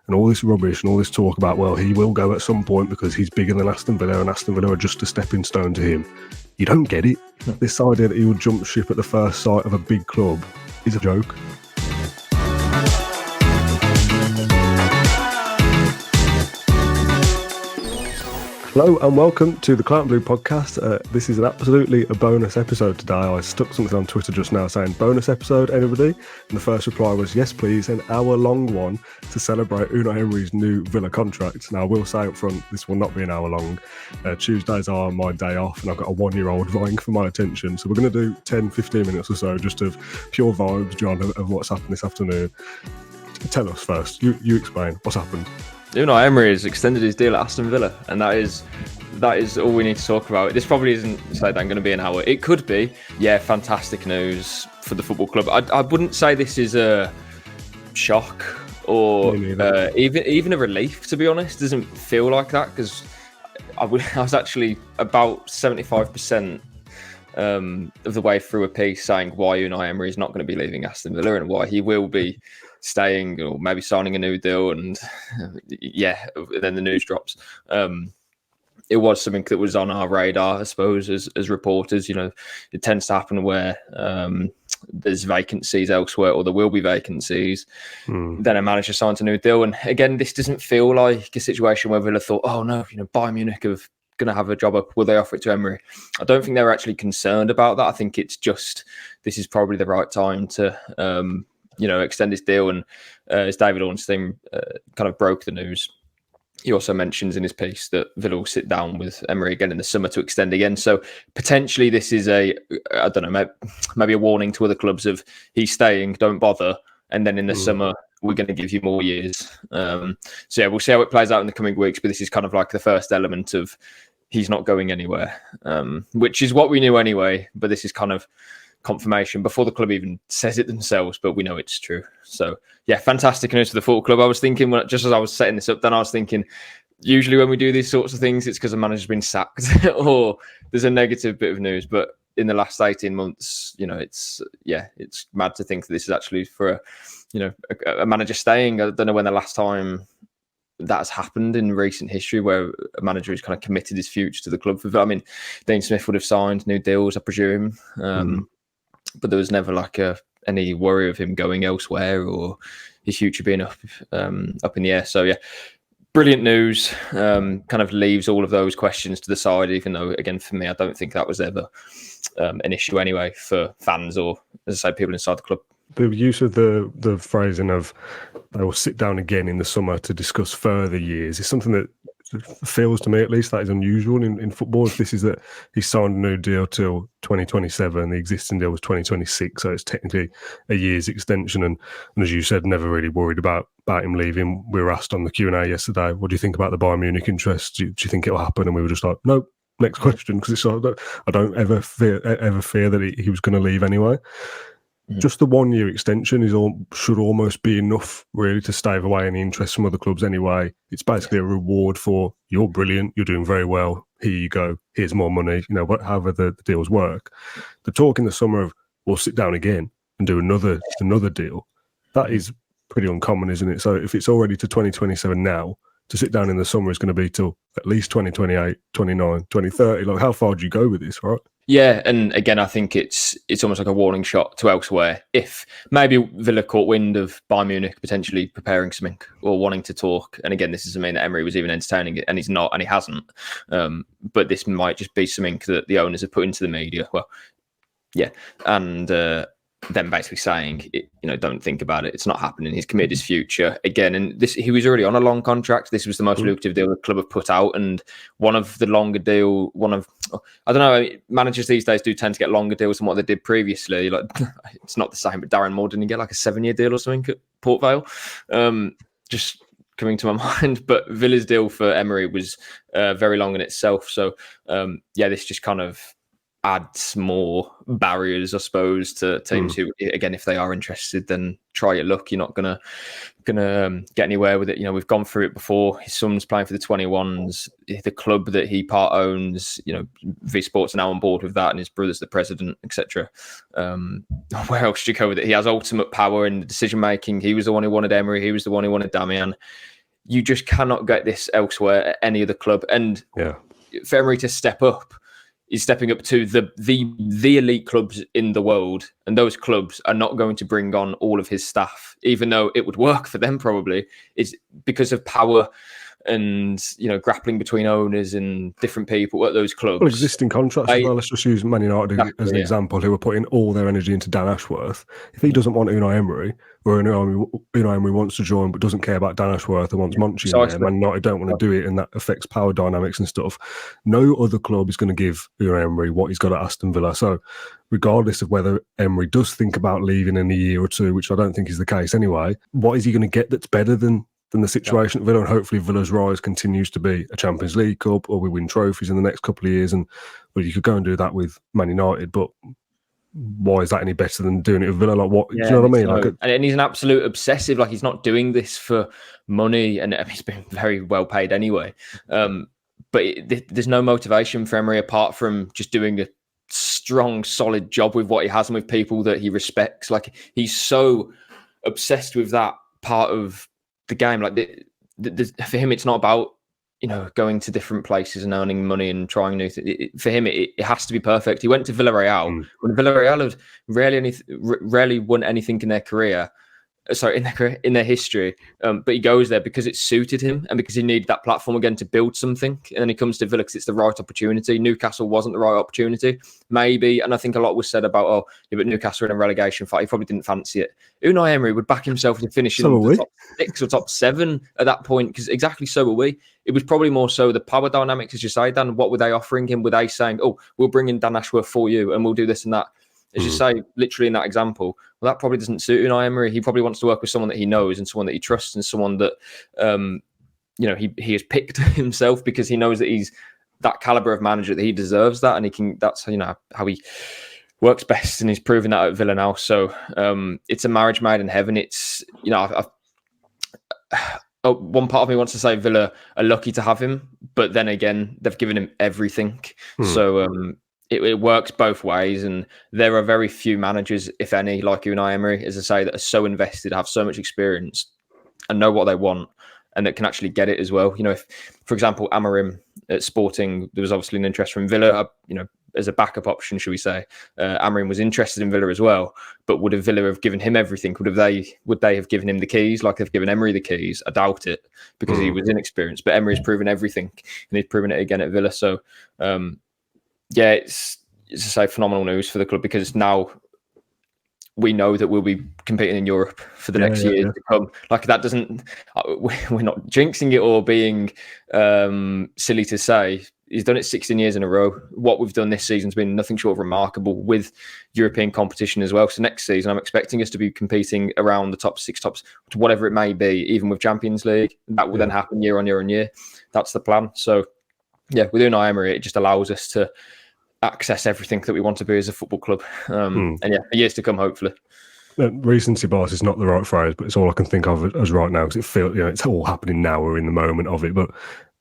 and all this rubbish and all this talk about, well, he will go at some point because he's bigger than Aston Villa and Aston Villa are just a stepping stone to him. You don't get it. This idea that he will jump ship at the first sight of a big club is a joke. Hello and welcome to the Claret Blue podcast. This is absolutely a bonus episode today. I stuck something on Twitter just now saying bonus episode, anybody? And the first reply was yes please, an hour-long one to celebrate Unai Emery's new Villa contract. Now I will say up front, this will not be an hour long. Tuesdays are my day off and I've got a 1-year-old vying for my attention. So we're going to do 10-15 minutes or so just of pure vibes, John, of what's happened this afternoon. Tell us first, you explain what's happened. Unai Emery has extended his deal at Aston Villa, and that is all we need to talk about. This probably isn't going to be an hour. It could be. Yeah, fantastic news for the football club. I wouldn't say this is a shock or even a relief, to be honest. It doesn't feel like that because I was actually about 75% of the way through a piece saying why Unai Emery is not going to be leaving Aston Villa and why he will be staying or maybe signing a new deal, and then the news drops. It was something that was on our radar, I suppose, as reporters. You know, it tends to happen where there's vacancies elsewhere, or there will be vacancies. Then a manager signs a new deal, and again, this doesn't feel like a situation where Villa thought, "Oh no, Bayern Munich have going to have a job up. Will they offer it to Emery?" I don't think they're actually concerned about that. I think it's just this is probably the right time to extend his deal. And as David Ornstein kind of broke the news, he also mentions in his piece that Villa will sit down with Emery again in the summer to extend again. So potentially this is maybe a warning to other clubs of he's staying, don't bother. And then in the summer, we're going to give you more years. We'll see how it plays out in the coming weeks. But this is kind of like the first element of he's not going anywhere, which is what we knew anyway. But this is kind of confirmation before the club even says it themselves, but we know it's true. So yeah, fantastic news for the football club. I was thinking, just as I was setting this up, then I was thinking, usually when we do these sorts of things, it's because a manager's been sacked or there's a negative bit of news. But in the last 18 months, it's mad to think that this is actually for a manager staying. I don't know when the last time that has happened in recent history where a manager has kind of committed his future to the club. I mean, Dean Smith would have signed new deals, I presume. But there was never any worry of him going elsewhere or his future being up in the air. So yeah, brilliant news. Kind of leaves all of those questions to the side, even though, again, for me, I don't think that was ever an issue anyway for fans or, as I say, people inside the club. The use of the phrasing of they will sit down again in the summer to discuss further years is something that feels to me, at least, that is unusual in football. If this is that he signed a new deal till 2027, the existing deal was 2026, so it's technically a year's extension. And as you said, never really worried about him leaving. We were asked on the Q&A yesterday, what do you think about the Bayern Munich interest? Do you think it'll happen? And we were just like, nope. Next question, because I don't ever fear that he was going to leave anyway. Just the 1-year extension should almost be enough, really, to stave away any interest from other clubs anyway. It's basically a reward for, you're brilliant, you're doing very well, here you go, here's more money, however the deals work. The talk in the summer of, we'll sit down again and do another deal, that is pretty uncommon, isn't it? So if it's already to 2027 now, to sit down in the summer is going to be till at least 2028, 29, 2030. Like, how far do you go with this, right? Yeah, and again, I think it's almost like a warning shot to elsewhere. If maybe Villa caught wind of Bayern Munich potentially preparing something or wanting to talk, and again, this doesn't mean that Emery was even entertaining it, and he's not, and he hasn't. But this might just be something that the owners have put into the media. Well, yeah, and them basically saying, don't think about it. It's not happening. He's committed his future again. And he was already on a long contract. This was the most lucrative deal the club have put out. And one of the longer deal, I don't know, managers these days do tend to get longer deals than what they did previously. Like, it's not the same, but Darren Moore didn't get like a 7-year deal or something at Port Vale. Just coming to my mind. But Villa's deal for Emery was very long in itself. So this just kind of adds more barriers, I suppose, to teams who, again, if they are interested, then try your luck. You're not gonna get anywhere with it. We've gone through it before. His son's playing for the 21s. The club that he part owns, V Sports are now on board with that, and his brother's the president, etc. Where else do you go with it? He has ultimate power in the decision making. He was the one who wanted Emery. He was the one who wanted Damian. You just cannot get this elsewhere at any other club. And for Emery to step up, is stepping up to the elite clubs in the world, and those clubs are not going to bring on all of his staff, even though it would work for them probably. It's because of power and grappling between owners and different people at those clubs. Well, existing contracts as well. Let's just use Man United as an example, who are putting all their energy into Dan Ashworth. If he doesn't want Unai Emery, or Unai Emery wants to join but doesn't care about Dan Ashworth and wants Monchi in there, Man United don't want to do it, and that affects power dynamics and stuff. No other club is going to give Unai Emery what he's got at Aston Villa. So regardless of whether Emery does think about leaving in a year or two, which I don't think is the case anyway, what is he going to get that's better than the situation at Villa? And hopefully Villa's rise continues to be a Champions League Cup, or we win trophies in the next couple of years. And well, you could go and do that with Man United, but why is that any better than doing it with Villa? Like, what? Do you know what I mean? And he's an absolute obsessive. Like, he's not doing this for money, and he's been very well paid anyway. But there's no motivation for Emery apart from just doing a strong, solid job with what he has and with people that he respects. Like, he's so obsessed with that part of the game. Like, for him, it's not about going to different places and earning money and trying new things. For him, it has to be perfect. He went to Villarreal when Villarreal had rarely won anything in their career. In their history, but he goes there because it suited him and because he needed that platform again to build something. And then he comes to Villa because it's the right opportunity. Newcastle wasn't the right opportunity, maybe. And I think a lot was said about, but Newcastle in a relegation fight, he probably didn't fancy it. Unai Emery would back himself to finish in the top 6 or top 7 at that point, because exactly so were we. It was probably more so the power dynamics, as you say, Dan. What were they offering him? Were they saying, we'll bring in Dan Ashworth for you and we'll do this and that? As you say, literally in that example, well, that probably doesn't suit Unai Emery. He probably wants to work with someone that he knows and someone that he trusts and someone that, he has picked himself because he knows that he's that caliber of manager, that he deserves that, and he can. That's how he works best, and he's proven that at Villa now. So it's a marriage made in heaven. It's one part of me wants to say Villa are lucky to have him, but then again, they've given him everything. So. It works both ways, and there are very few managers, if any, like Unai Emery, as I say, that are so invested, have so much experience, and know what they want, and that can actually get it as well. If, for example, Amorim at Sporting, there was obviously an interest from Villa, as a backup option, should we say. Amorim was interested in Villa as well, but would Villa have given him everything? Would they have given him the keys like they've given Emery the keys? I doubt it, because he was inexperienced. But Emery's proven everything, and he's proven it again at Villa. So. It's to say phenomenal news for the club, because now we know that we'll be competing in Europe for the next years to come. Like, that doesn't, we're not jinxing it or being silly to say. He's done it 16 years in a row. What we've done this season's been nothing short of remarkable, with European competition as well. So next season, I'm expecting us to be competing around the top 6, whatever it may be, even with Champions League. That will then happen year on year on year. That's the plan. So, with Unai Emery, it just allows us to access everything that we want to be as a football club. And for years to come, hopefully. Recency bias is not the right phrase, but it's all I can think of as right now, because it feels, it's all happening now. We're in the moment of it. But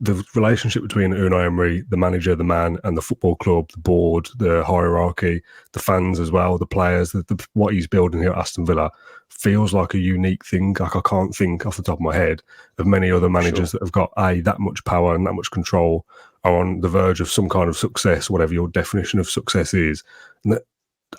the relationship between Unai Emery, the manager, the man, and the football club, the board, the hierarchy, the fans as well, the players, what he's building here at Aston Villa feels like a unique thing. Like, I can't think off the top of my head of many other managers that have got that much power and that much control, are on the verge of some kind of success, whatever your definition of success is, and that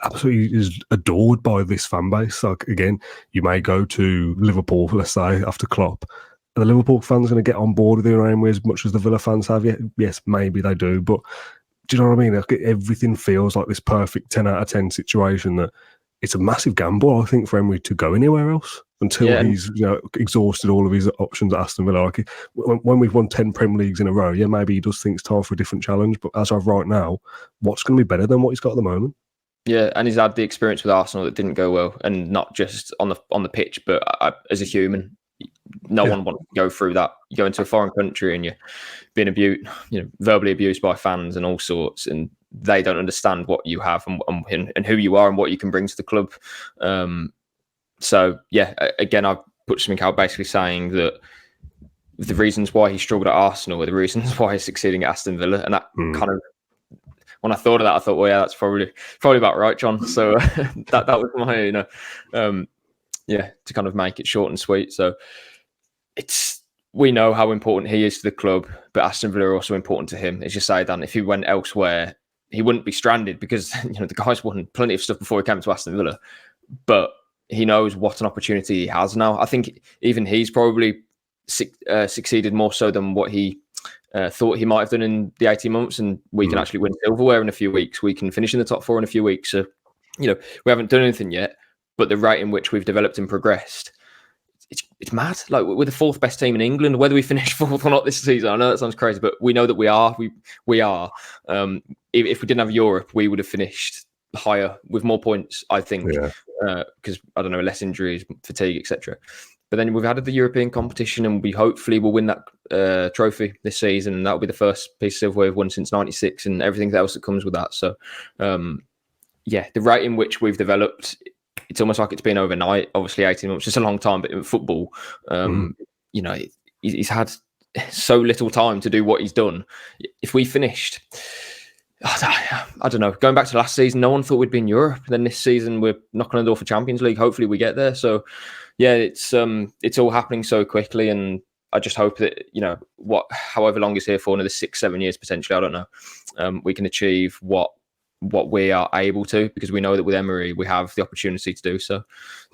absolutely is adored by this fan base. Like, again, you may go to Liverpool, let's say, after Klopp. Are the Liverpool fans going to get on board with Unai Emery as much as the Villa fans have? Yes, maybe they do, but do you know what I mean? Like, everything feels like this perfect 10 out of 10 situation that it's a massive gamble, I think, for Emery to go anywhere else until he's exhausted all of his options at Aston Villa. Like, when we've won 10 Premier Leagues in a row, maybe he does think it's time for a different challenge. But as of right now, what's going to be better than what he's got at the moment? Yeah, and he's had the experience with Arsenal that didn't go well, and not just on the pitch, but as a human. No one wants to go through that. You go into a foreign country and you're being abused, verbally abused by fans and all sorts, and they don't understand what you have and who you are and what you can bring to the club. Again, I've put something out basically saying that the reasons why he struggled at Arsenal are the reasons why he's succeeding at Aston Villa, and that kind of, when I thought of that, I thought, well, that's probably about right, John. So that was my, to kind of make it short and sweet. So it's we know how important he is to the club, but Aston Villa are also important to him. It's just say, Dan, if he went elsewhere, he wouldn't be stranded because the guy's won plenty of stuff before he came to Aston Villa. But he knows what an opportunity he has now. I think even he's probably succeeded more so than what he thought he might have done in the 18 months. And we can actually win silverware in a few weeks. We can finish in the top 4 in a few weeks. So, we haven't done anything yet, but the rate in which we've developed and progressed, it's mad. Like, we're the 4th best team in England. Whether we finish 4th or not this season, I know that sounds crazy, but we know that we are. We are. If we didn't have Europe, we would have finished higher with more points, I think, because I don't know, less injuries, fatigue, etc. But then we've added the European competition, and we hopefully will win that trophy this season, and that will be the first piece of silverware we've won since '96, and everything else that comes with that. So, the rate in which we've developed, it's almost like it's been overnight. Obviously, 18 months is a long time, but in football, he's had so little time to do what he's done. If we finished, I don't know, going back to last season, no one thought we'd be in Europe. Then this season, we're knocking on the door for Champions League. Hopefully, we get there. So, it's all happening so quickly, and I just hope that however long he's here for, another 6-7 years potentially, I don't know, we can achieve what we are able to, because we know that with Emery we have the opportunity to do so.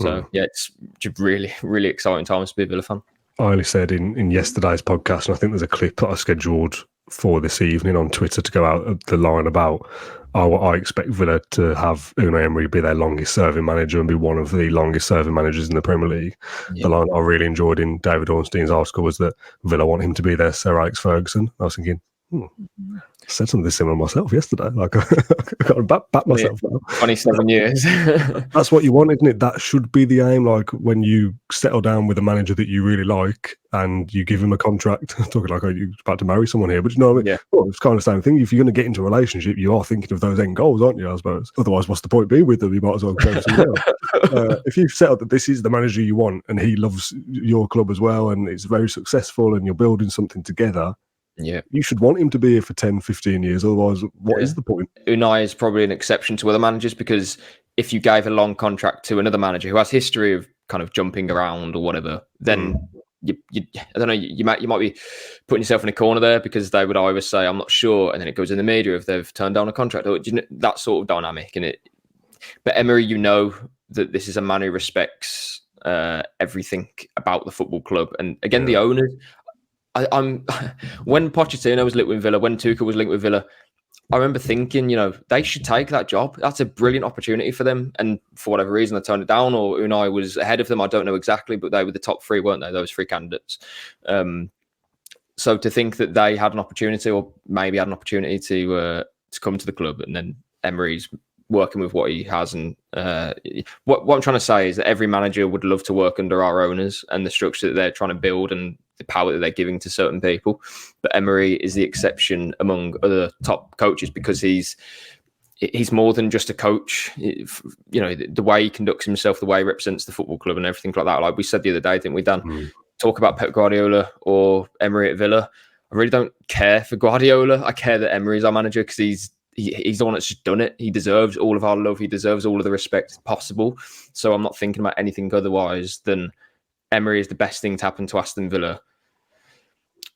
So it's just really, really exciting times to be a Villa fan. I only said in yesterday's podcast, and I think there's a clip that I scheduled for this evening on Twitter to go out of the line about I expect Villa to have Unai Emery be their longest serving manager and be one of the longest serving managers in the Premier League. The line I really enjoyed in David Ornstein's article was that Villa want him to be their Sir Alex Ferguson. I was thinking, I said something similar myself yesterday. Like, I got to back myself now. 27 years. That's what you want, isn't it? That should be the aim. Like, when you settle down with a manager that you really like and you give him a contract, talking like you're about to marry someone here, but you know what I mean? Yeah. Well, it's kind of the same thing. If you're going to get into a relationship, you are thinking of those end goals, aren't you, I suppose? Otherwise, what's the point being with them? You might as well go to somebody else. If you've settled that this is the manager you want and he loves your club as well and it's very successful and you're building something together, you should want him to be here for 10, 15 years. Otherwise, what is the point? Unai is probably an exception to other managers, because if you gave a long contract to another manager who has history of kind of jumping around or whatever, then I don't know, you might be putting yourself in a corner there, because they would either say, I'm not sure, and then it goes in the media if they've turned down a contract, or that sort of dynamic. But Emery, that this is a man who respects everything about the football club. And again, the owners, when Pochettino was linked with Villa, when Tuchel was linked with Villa, I remember thinking, they should take that job. That's a brilliant opportunity for them. And for whatever reason, they turned it down, or Unai was ahead of them. I don't know exactly, but they were the top 3, weren't they? Those 3 candidates. So to think that they had an opportunity, or maybe had an opportunity to come to the club, and then Emery's working with what he has. And what I'm trying to say is that every manager would love to work under our owners and the structure that they're trying to build and the power that they're giving to certain people. But Emery is the exception among other top coaches, because he's more than just a coach. The way he conducts himself, the way he represents the football club and everything like that. Like we said the other day, didn't we, Dan? Talk about Pep Guardiola or Emery at Villa. I really don't care for Guardiola. I care that Emery is our manager, because he's the one that's just done it. He deserves all of our love. He deserves all of the respect possible. So I'm not thinking about anything otherwise than Emery is the best thing to happen to Aston Villa.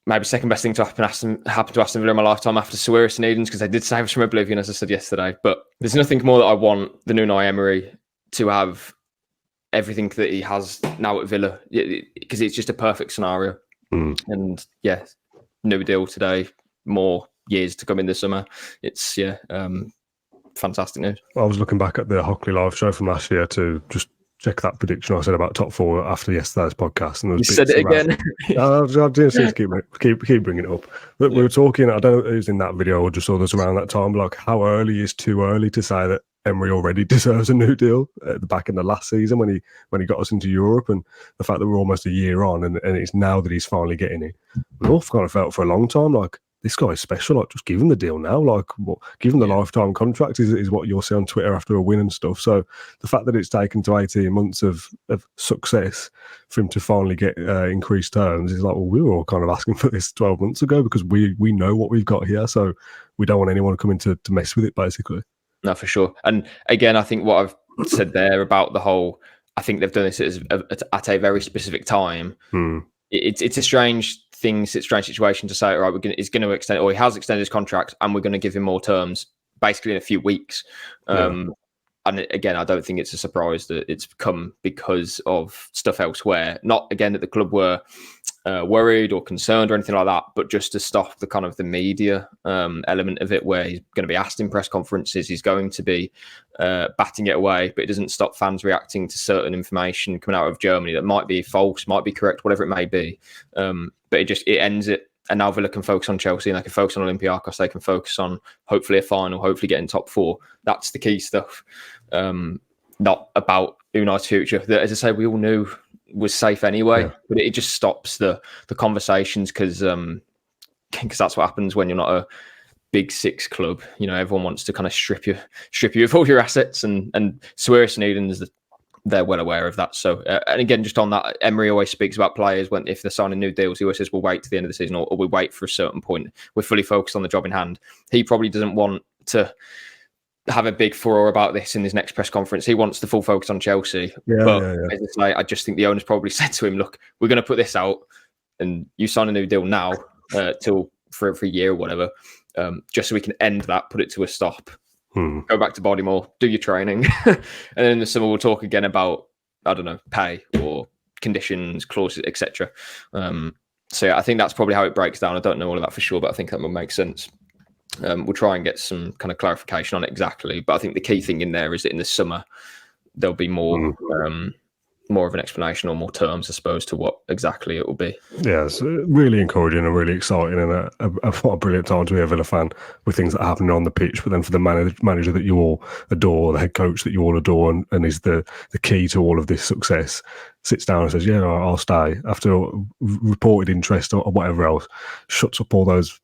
Maybe second best thing to happen to Aston Villa in my lifetime after Suarez and Edens, because they did save us from oblivion, as I said yesterday. But there's nothing more that I want than Unai Emery to have everything that he has now at Villa, because it's just a perfect scenario. And no deal today, more years to come in the summer. It's fantastic news. I was looking back at the Hockley live show from last year to just check that prediction I said about top 4 after yesterday's podcast. And you said it again. I just keep bringing it up. But we were talking, I don't know if it was in that video or just others around that time, like how early is too early to say that Emery already deserves a new deal at the back in the last season when he got us into Europe, and the fact that we're almost a year on and it's now that he's finally getting it. We've all kind of felt for a long time like, this guy is special. Like, just give him the deal now. Like, give him the lifetime contract is what you'll see on Twitter after a win and stuff. So the fact that it's taken to 18 months of success for him to finally get increased terms is like, well, we were all kind of asking for this 12 months ago, because we know what we've got here. So we don't want anyone coming to mess with it, basically. No, for sure. And again, I think what I've said there about the whole, I think they've done this at a very specific time. it's a strange thing, strange situation to say. Right, he's going to extend, or he has extended his contract, and we're going to give him more terms, basically in a few weeks. And again, I don't think it's a surprise that it's come because of stuff elsewhere. Not again that the club were worried or concerned or anything like that, but just to stop the kind of the media element of it, where he's going to be asked in press conferences, he's going to be batting it away, but it doesn't stop fans reacting to certain information coming out of Germany that might be false, might be correct, whatever it may be. But it ends it. And now Villa can focus on Chelsea, and they can focus on Olympiacos. They can focus on hopefully a final, hopefully getting top 4. That's the key stuff. Not about Unai's future. That, as I say, we all knew was safe anyway, but it just stops the conversations because that's what happens when you're not a big 6 club. Everyone wants to kind of strip you of all your assets, and Suarez and Eden's they're well aware of that. So, and again, just on that, Emery always speaks about players if they're signing new deals. He always says, we'll wait to the end of the season, or we wait for a certain point. We're fully focused on the job in hand. He probably doesn't want to have a big furore about this in his next press conference. He wants the full focus on Chelsea. As I say, I just think the owners probably said to him, look, we're going to put this out and you sign a new deal now till for a year or whatever, just so we can end that, put it to a stop. Go back to Bodymore, do your training, and then in the summer we'll talk again about, I don't know, pay or conditions, clauses, etc. So yeah, I think that's probably how it breaks down. I don't know all of that for sure, but I think that would make sense. We'll try and get some kind of clarification on it exactly, but I think the key thing in there is that in the summer there'll be more of an explanation or more terms, I suppose, to what exactly it will be. Yeah, it's really encouraging and really exciting, and what a brilliant time to be a Villa fan with things that are happening on the pitch. But then for the manager that you all adore, the head coach that you all adore, and is the key to all of this success, sits down and says, "Yeah, I'll stay," after reported interest or whatever else, shuts up all those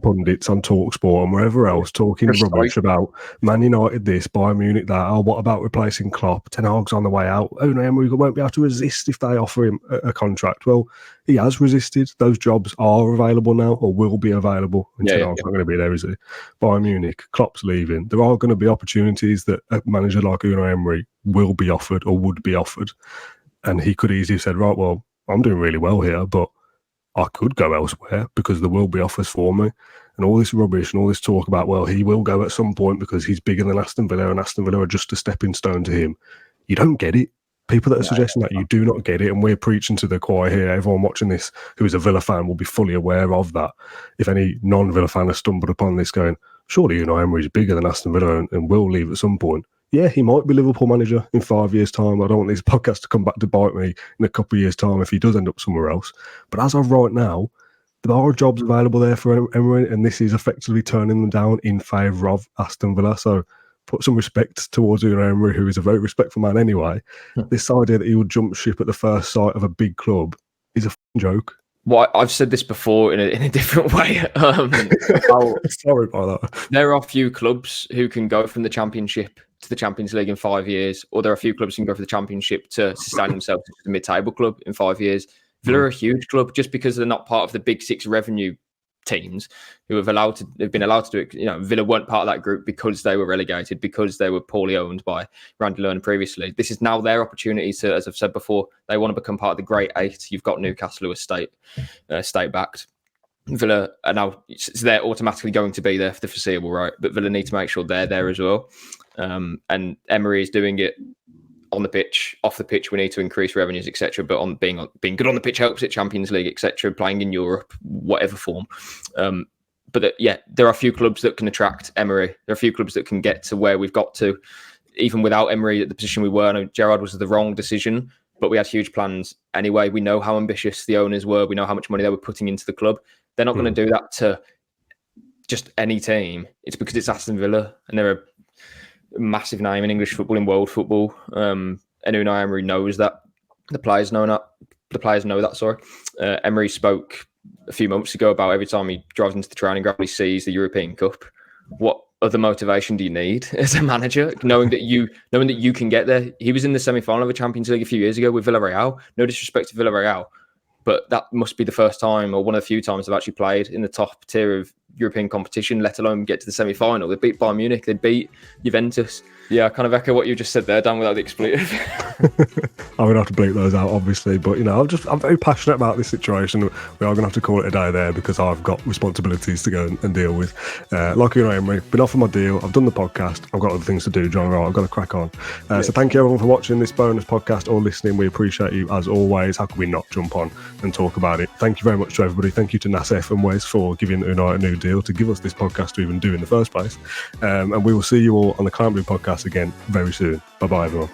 pundits on TalkSport and wherever else talking rubbish about Man United this, Bayern Munich that. Oh, what about replacing Klopp? Ten Hag's on the way out. Unai Emery won't be able to resist if they offer him a contract. Well, he has resisted. Those jobs are available now, or will be available. Ten Hag's not going to be there, is he? Bayern Munich, Klopp's leaving. There are going to be opportunities that a manager like Unai Emery will be offered or would be offered, and he could easily have said, right, well, I'm doing really well here, but I could go elsewhere because there will be offers for me. And all this rubbish and all this talk about, well, he will go at some point because he's bigger than Aston Villa and Aston Villa are just a stepping stone to him. You don't get it. People that are suggesting that, you do not get it. And we're preaching to the choir here. Everyone watching this who is a Villa fan will be fully aware of that. If any non-Villa fan has stumbled upon this going, surely Unai Emery is bigger than Aston Villa and will leave at some point. Yeah, he might be Liverpool manager in 5 years' time. I don't want this podcast to come back to bite me in a couple of years' time if he does end up somewhere else. But as of right now, there are jobs available there for Emery, and this is effectively turning them down in favour of Aston Villa. So put some respect towards Unai Emery, who is a very respectful man anyway. This idea that he would jump ship at the first sight of a big club is a joke. Well, I've said this before in a different way. Sorry about that. There are a few clubs who can go from the Championship to the Champions League in 5 years, or there are a few clubs who can go from the Championship to sustain themselves as a mid-table club in 5 years. Villa are a huge club just because they're not part of the big 6 revenue teams who have been allowed to do it. Villa weren't part of that group because they were relegated, because they were poorly owned by Randy Lerner previously. This is now their opportunity to, as I've said before, they want to become part of the Great 8. You've got Newcastle who are state-backed. Villa are now, they're automatically going to be there for the foreseeable, right? But Villa need to make sure they're there as well. And Emery is doing it on the pitch, off the pitch. We need to increase revenues, etc. But on being good on the pitch helps it. Champions League, etc. Playing in Europe, whatever form. But there are a few clubs that can attract Emery. There are a few clubs that can get to where we've got to, even without Emery at the position we were. I know Gerrard was the wrong decision, but we had huge plans anyway. We know how ambitious the owners were. We know how much money they were putting into the club. They're not going to do that to just any team. It's because it's Aston Villa and they're a massive name in English football, in world football. And Unai Emery knows that. The players know that. Sorry. Emery spoke a few months ago about every time he drives into the training ground, he sees the European Cup. What other motivation do you need as a manager, knowing that you can get there? He was in the semi-final of the Champions League a few years ago with Villarreal. No disrespect to Villarreal, but that must be the first time or one of the few times I've actually played in the top tier of European competition, let alone get to the semi-final. They beat Bayern Munich, they beat Juventus. Yeah, I kind of echo what you just said there, Dan, without the expletive. I would have to bleep those out, obviously, but I'm very passionate about this situation. We are going to have to call it a day there because I've got responsibilities to go and deal with. Like Unai Emery, been offered my deal. I've done the podcast. I've got other things to do, John. I've got to crack on. So thank you everyone for watching this bonus podcast or listening. We appreciate you as always. How can we not jump on and talk about it? Thank you very much to everybody. Thank you to Nassef and Wes for giving Unai a new deal to give us this podcast to even do in the first place. And we will see you all on the Claret podcast again very soon. Bye bye, everyone.